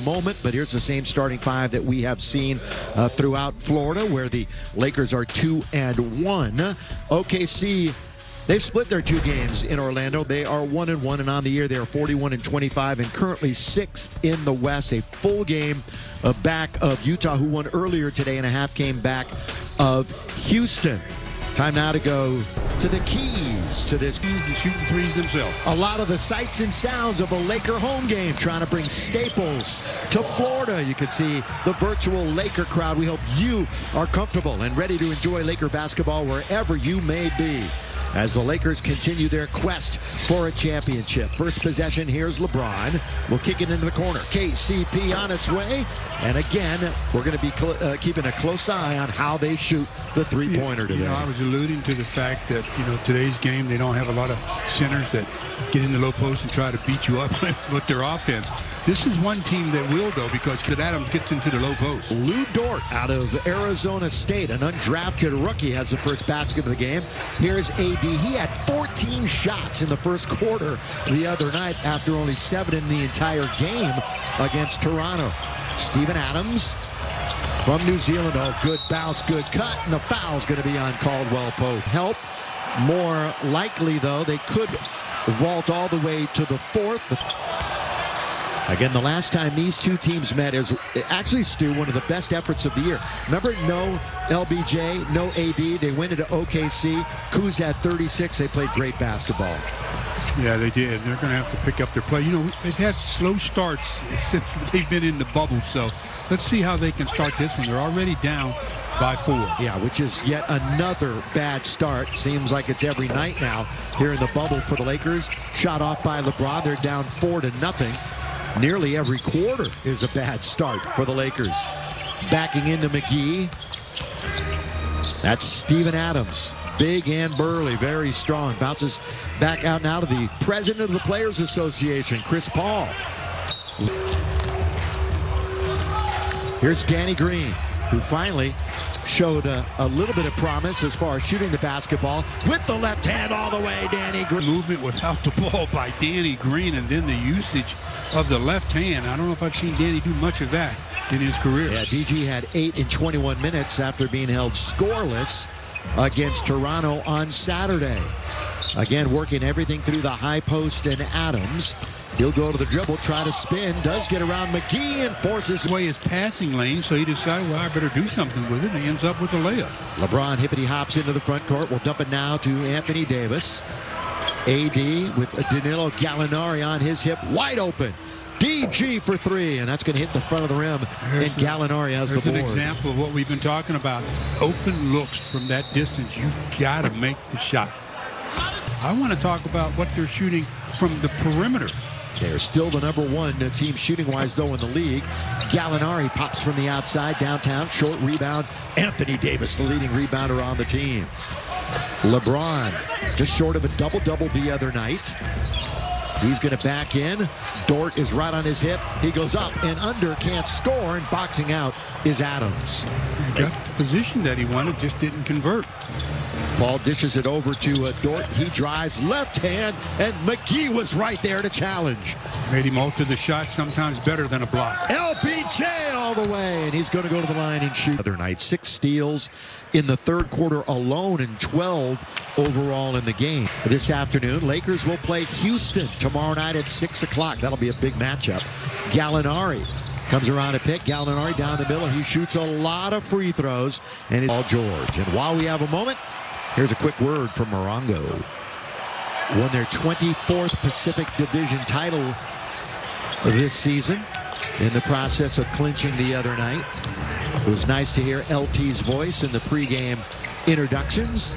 moment, but here's the same starting five that we have seen throughout Florida, where the Lakers are 2-1. OKC, they've split their two games in Orlando. They are 1-1, and on the year they are 41-25 and currently 6th in the West. A full game back of Utah, who won earlier today, and a half game back of Houston. Time now to go to the keys to this. And shooting threes themselves. A lot of the sights and sounds of a Laker home game, trying to bring staples to Florida. You can see the virtual Laker crowd. We hope you are comfortable and ready to enjoy Laker basketball wherever you may be, as the Lakers continue their quest for a championship. First possession, here's LeBron. We'll kick it into the corner. KCP on its way. And again, we're going to be keeping a close eye on how they shoot the three-pointer today. I was alluding to the fact that, today's game, they don't have a lot of centers that get in the low post and try to beat you up with their offense. This is one team that will, though, because Kid Adams gets into the low post. Lou Dort out of Arizona State, an undrafted rookie, has the first basket of the game. Here's AD. He had 14 shots in the first quarter the other night after only 7 in the entire game against Toronto. Steven Adams from New Zealand. Oh, good bounce, good cut, and the foul's going to be on Caldwell Pope. Help. More likely, though, they could vault all the way to the fourth. Again, the last time these two teams met is actually, Stu, one of the best efforts of the year. Remember, no LBJ, no AD. They went into OKC. Kuz had 36. They played great basketball. Yeah, they did. They're going to have to pick up their play. They've had slow starts since they've been in the bubble. So let's see how they can start this one. They're already down by 4. Yeah, which is yet another bad start. Seems like it's every night now here in the bubble for the Lakers. Shot off by LeBron. They're down 4-0. Nearly every quarter is a bad start for the Lakers. Backing into McGee. That's Steven Adams. Big and burly, very strong. Bounces back out now to the president of the Players Association, Chris Paul. Here's Danny Green, who finally showed a little bit of promise as far as shooting the basketball with the left hand all the way. Danny Green. Movement without the ball by Danny Green, and then the usage of the left hand. I don't know if I've seen Danny do much of that in his career. Yeah, DG had 8 in 21 minutes after being held scoreless against Toronto on Saturday. Again, working everything through the high post and Adams. He'll go to the dribble, try to spin, does get around McGee and forces away his passing lane, so he decided, well, I better do something with it, and he ends up with a layup. LeBron hippity hops into the front court. We'll dump it now to Anthony Davis. AD with Danilo Gallinari on his hip, wide open. DG for 3, and that's going to hit the front of the rim, and Gallinari has the board. There's an example of what we've been talking about. Open looks from that distance. You've got to make the shot. I want to talk about what they're shooting from the perimeter. They're still the #1 team shooting-wise, though, in the league. Gallinari pops from the outside, downtown, short rebound. Anthony Davis, the leading rebounder on the team. LeBron, just short of a double-double the other night. He's going to back in. Dort is right on his hip. He goes up and under, can't score, and boxing out is Adams. He got the position that he wanted, just didn't convert. Paul dishes it over to Dort. He drives left hand, and McGee was right there to challenge. Made him alter the shot, sometimes better than a block. LBJ all the way, and he's going to go to the line and shoot. Other night, 6 steals in the third quarter alone and 12 overall in the game. This afternoon, Lakers will play Houston tomorrow night at 6 o'clock. That'll be a big matchup. Gallinari comes around a pick. Gallinari down the middle. He shoots a lot of free throws, and it's all George. And while we have a moment, here's a quick word from Morongo. Won their 24th Pacific Division title this season, in the process of clinching the other night. It was nice to hear LT's voice in the pregame introductions.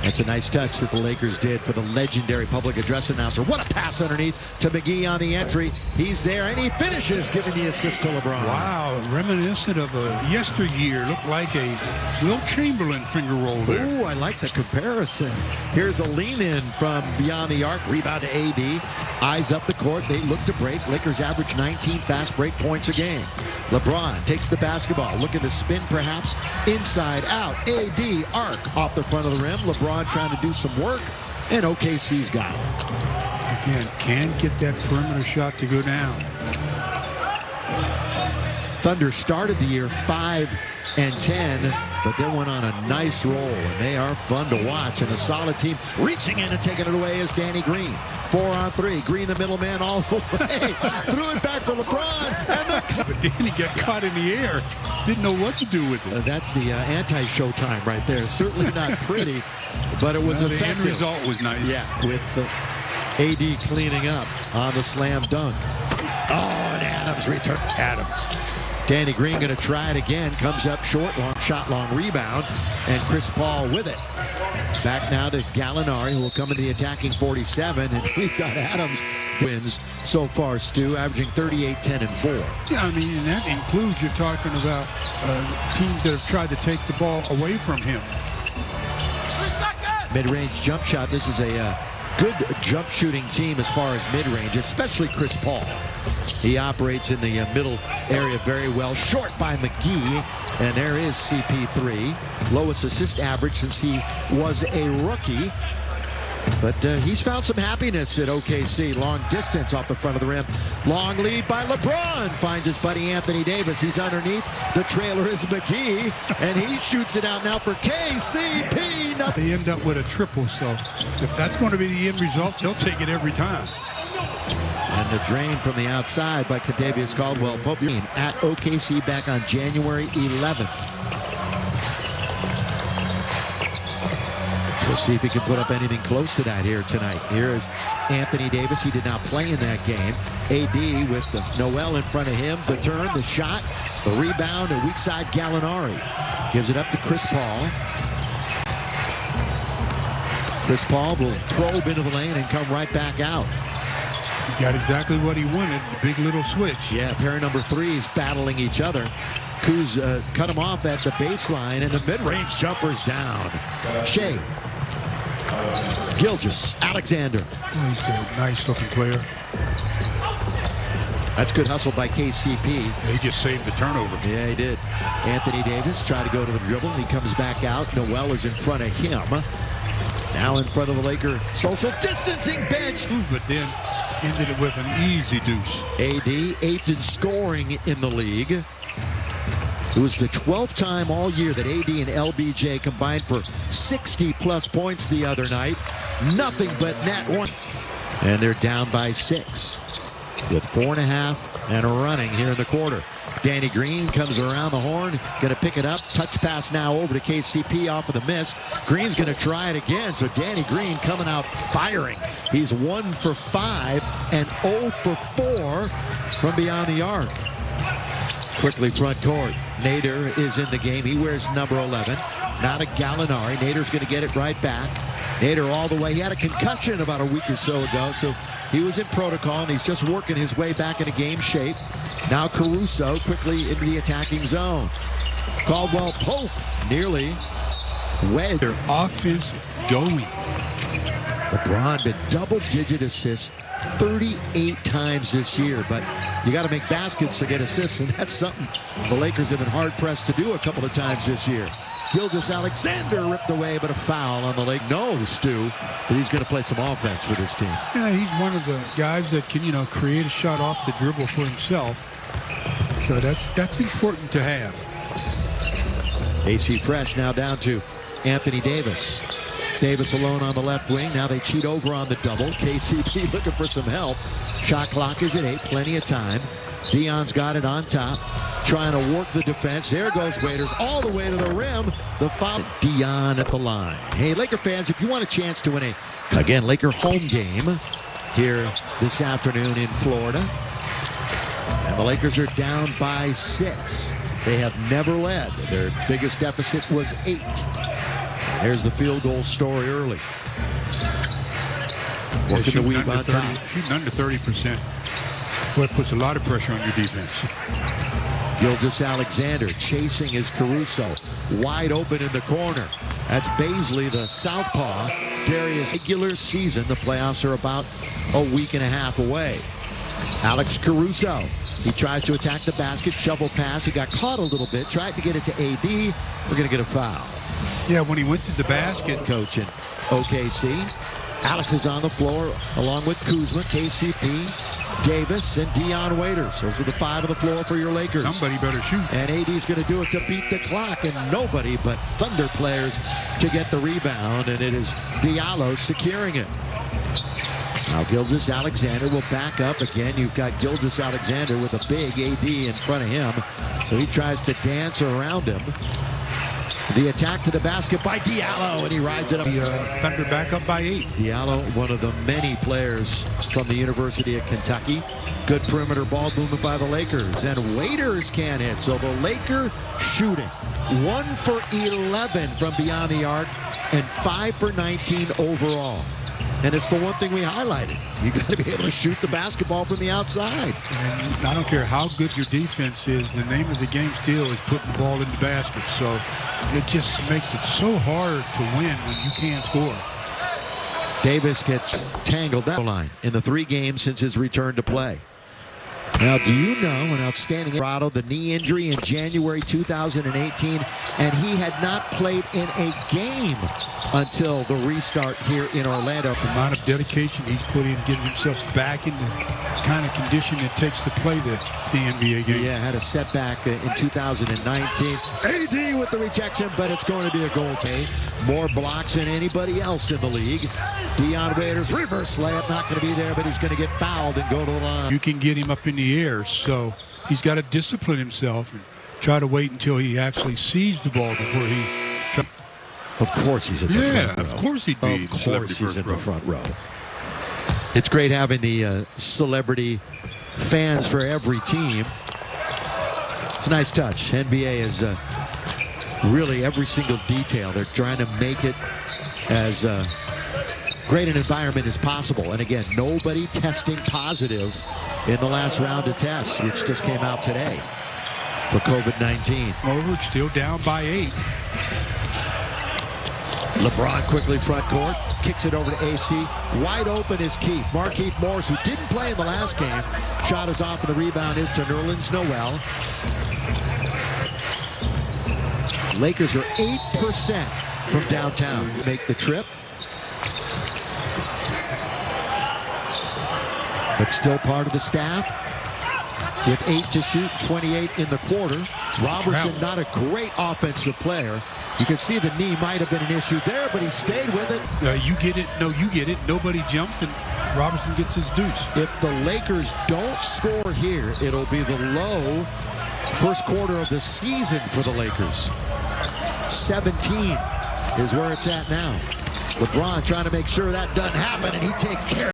That's a nice touch that the Lakers did for the legendary public address announcer. What a pass underneath to McGee on the entry. He's there, and he finishes, giving the assist to LeBron. Wow, reminiscent of a yesteryear. Looked like a Will Chamberlain finger roll there. Ooh, I like the comparison. Here's a lean-in from beyond the arc. Rebound to AD. Eyes up the court. They look to break. Lakers average 19 fast break points a game. LeBron takes the basketball. Looking to spin, perhaps. Inside out. AD arc off the front of the rim. LeBron trying to do some work, and OKC's got it. Again, can't get that perimeter shot to go down. Thunder started the year 5-10, but then went on a nice roll, and they are fun to watch. And a solid team reaching in and taking it away is Danny Green. 4-on-3. Green, the middleman, all the way. Threw it back for LeBron. And but Danny got caught in the air. Didn't know what to do with it. That's the anti-Showtime right there. Certainly not pretty, but it was effective. The end result was nice. Yeah, with AD cleaning up on the slam dunk. Oh, and Adams return. Adams. Danny Green going to try it again. Comes up short, long shot, long rebound. And Chris Paul with it. Back now to Gallinari, who will come into the attacking 47. And we've got Adams wins so far, Stu, averaging 38, 10, and 4. Yeah, I mean, and that includes, you're talking about teams that have tried to take the ball away from him. Mid-range jump shot. This is a good jump shooting team as far as mid-range, especially Chris Paul. He operates in the middle area very well. Short by McGee, and there is CP3. Lowest assist average since he was a rookie. But he's found some happiness at OKC. Long distance off the front of the rim. Long lead by LeBron. Finds his buddy Anthony Davis. He's underneath. The trailer is McGee, and he shoots it out now for KCP. They end up with a triple, so if that's going to be the end result, they'll take it every time. And the drain from the outside by Kentavious Caldwell-Pope at OKC back on January 11th. We'll see if he can put up anything close to that here tonight. Here is Anthony Davis. He did not play in that game. AD with the Noel in front of him. The turn, the shot, the rebound, and weak side Gallinari. Gives it up to Chris Paul. Chris Paul will probe into the lane and come right back out. He got exactly what he wanted, the big little switch. Yeah, pair number threes battling each other. Kuz cut him off at the baseline, and the mid-range jumper's down. Shea. Gilgeous, Alexander. Oh, he's a nice-looking player. That's good hustle by KCP. He just saved the turnover. Yeah, he did. Anthony Davis tried to go to the dribble. He comes back out. Noel is in front of him. Now in front of the Laker social distancing bench. But then ended it with an easy deuce. AD, 8th in scoring in the league. It was the 12th time all year that AD and LBJ combined for 60-plus points the other night. Nothing but net one. And they're down by 6 with 4.5 and running here in the quarter. Danny Green comes around the horn, going to pick it up. Touch pass now over to KCP off of the miss. Green's going to try it again. So Danny Green coming out firing. He's 1 for 5 and 0 for 4 from beyond the arc. Quickly front court. Nader is in the game. He wears number 11. Now to Gallinari. Nader's going to get it right back. Nader all the way. He had a concussion about a week or so ago, so he was in protocol, and he's just working his way back into game shape. Now Caruso quickly into the attacking zone. Caldwell-Pope nearly wedged. Their offense going. LeBron been double-digit assists 38 times this year, but you got to make baskets to get assists, and that's something the Lakers have been hard-pressed to do a couple of times this year. Gilgeous Alexander ripped away, but a foul on the Lake. Knows, Stu, that he's going to play some offense for this team. Yeah, he's one of the guys that can, create a shot off the dribble for himself. So that's important to have. AC Fresh now down to Anthony Davis. Davis alone on the left wing. Now they cheat over on the double. KCP looking for some help. Shot clock is at 8. Plenty of time. Dion's got it on top. Trying to work the defense. There goes Waiters all the way to the rim. The foul. Dion at the line. Hey, Laker fans, if you want a chance to win again, Laker home game here this afternoon in Florida. And the Lakers are down by 6. They have never led. Their biggest deficit was 8. There's the field goal story early. Working the weave on top. Shooting under 30%. Well, it puts a lot of pressure on your defense. Gilgeous Alexander chasing his Caruso. Wide open in the corner. That's Baisley, the southpaw. Darius, regular season. The playoffs are about a week and a half away. Alex Caruso. He tries to attack the basket. Shovel pass. He got caught a little bit. Tried to get it to AD. We're going to get a foul. Yeah, when he went to the basket. Coach in OKC. Alex is on the floor along with Kuzma. KCP Davis, and Dion Waiters. Those are the 5 on the floor for your Lakers. Somebody better shoot. And AD's going to do it to beat the clock, and nobody but Thunder players to get the rebound, and it is Diallo securing it. Now Gilgeous-Alexander will back up again. You've got Gilgeous-Alexander with a big AD in front of him, so he tries to dance around him. The attack to the basket by Diallo, and he rides it up. The Thunder back up by 8. Diallo, one of the many players from the University of Kentucky. Good perimeter ball movement by the Lakers, and Waiters can't hit. So the Laker shooting 1 for 11 from beyond the arc and 5 for 19 overall. And it's the one thing we highlighted. You got to be able to shoot the basketball from the outside. And I don't care how good your defense is, the name of the game still is putting the ball in the basket. So it just makes it so hard to win when you can't score. Davis gets tangled down the line in the 3 games since his return to play. Now, do you know an outstanding Colorado, the knee injury in January 2018, and he had not played in a game until the restart here in Orlando. The amount of dedication he's put in getting himself back in the kind of condition it takes to play the NBA game. Yeah, had a setback in 2019. AD with the rejection, but it's going to be a goal take. More blocks than anybody else in the league. Dion Waiters, reverse layup, not going to be there, but he's going to get fouled and go to the line. You can get him up in the air, so he's got to discipline himself and try to wait until he actually sees the ball before he... Of course he's in the front row. Yeah, of course he'd be. Of course he's in the front row. It's great having the celebrity fans for every team. It's a nice touch. NBA is really every single detail. They're trying to make it as great an environment as possible. And again, nobody testing positive in the last round of tests, which just came out today for COVID-19. Over, still down by 8. LeBron quickly front court, kicks it over to AC. Wide open is Keith. Markieff Morris, who didn't play in the last game. Shot is off, and the rebound is to Nerlens Noel. Lakers are 8% from downtown. Make the trip. But still part of the staff. With 8 to shoot, 28 in the quarter. Robertson, not a great offensive player. You can see the knee might have been an issue there, but he stayed with it. You get it. No, you get it. Nobody jumped, and Robertson gets his deuce. If the Lakers don't score here, it'll be the low first quarter of the season for the Lakers. 17 is where it's at now. LeBron trying to make sure that doesn't happen, and he takes care.